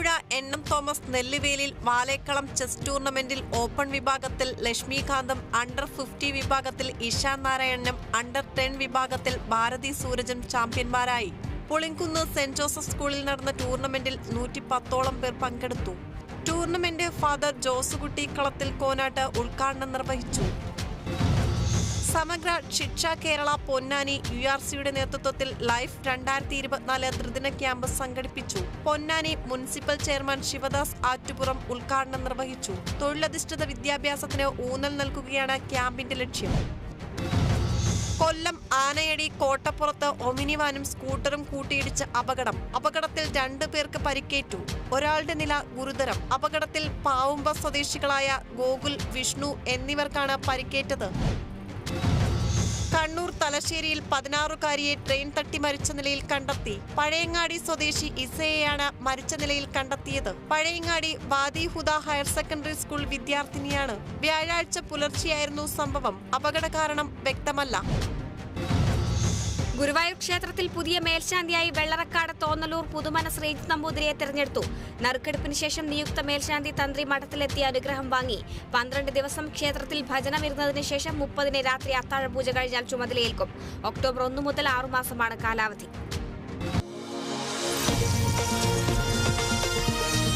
Alappuzha എൻ.എം. Thomas നെല്ലിവേലിൽ വാലേക്കളം chess ടൂർണമെന്റിൽ open വിഭാഗത്തിൽ ലക്ഷ്മികാന്തും, under 50 വിഭാഗത്തിൽ ഇഷാ നാരായണനും, അണ്ടർ 10 വിഭാഗത്തിൽ ഭാരതി സൂരജും ചാമ്പ്യന്മാരായി. പുളിങ്കുന്ന് സെന്റ് ജോസഫ് സ്കൂളിൽ നടന്ന ടൂർണമെന്റിൽ 110ഓളം പേർ പങ്കെടുത്തു. ടൂർണമെന്റ് ഫാദർ ജോസുകുട്ടി കളത്തിൽ കോനാട്ട് ഉദ്ഘാടനം നിർവഹിച്ചു. സമഗ്ര ശിക്ഷ കേരള പൊന്നാനി URCയുടെ നേതൃത്വത്തിൽ ലൈഫ് 2024 ത്രിദിന ക്യാമ്പ് സംഘടിപ്പിച്ചു. പൊന്നാനി മുനിസിപ്പൽ ചെയർമാൻ ശിവദാസ് ആറ്റുപുറം ഉദ്ഘാടനം നിർവഹിച്ചു. തൊഴിലധിഷ്ഠിത വിദ്യാഭ്യാസത്തിന് ഊന്നൽ നൽകുകയാണ് ക്യാമ്പിന്റെ ലക്ഷ്യം. കൊല്ലം ആനയടി കോട്ടപ്പുറത്ത് ഒമിനി വാനും സ്കൂട്ടറും കൂട്ടിയിടിച്ച് അപകടത്തിൽ 2 പേർക്ക് പരിക്കേറ്റു. ഒരാളുടെ നില ഗുരുതരം. അപകടത്തിൽ പാവുമ്പ സ്വദേശികളായ ഗോകുൽ, വിഷ്ണു എന്നിവർക്കാണ് പരിക്കേറ്റത്. കണ്ണൂർ തലശ്ശേരിയിൽ 16കാരിയെ ട്രെയിൻ തട്ടി മരിച്ച നിലയിൽ കണ്ടെത്തി. പഴയങ്ങാടി സ്വദേശി ഇസയെയാണ് മരിച്ച നിലയിൽ കണ്ടെത്തിയത്. പഴയങ്ങാടി വാദി ഹുദ ഹയർ സെക്കൻഡറി സ്കൂൾ വിദ്യാർത്ഥിനിയാണ്. വ്യാഴാഴ്ച പുലർച്ചെയായിരുന്നു സംഭവം. അപകട കാരണം വ്യക്തമല്ല. ഗുരുവായൂർ ക്ഷേത്രത്തിൽ പുതിയ മേൽശാന്തിയായി വെള്ളറക്കാട് തോന്നലൂർ പുതുമനസ് റേഞ്ച് നമ്പൂതിരിയെ തെരഞ്ഞെടുത്തു. നറുക്കെടുപ്പിന് ശേഷം നിയുക്ത മേൽശാന്തി തന്ത്രി മഠത്തിലെത്തിയ അനുഗ്രഹം വാങ്ങി 12 ദിവസം ക്ഷേത്രത്തിൽ ഭജനമിരുന്നതിന് ശേഷം 30-ന് രാത്രി അത്താഴപൂജ കഴിഞ്ഞാൽ ചുമതലയേൽക്കും. ഒക്ടോബർ 1 മുതൽ 6 മാസമാണ് കാലാവധി.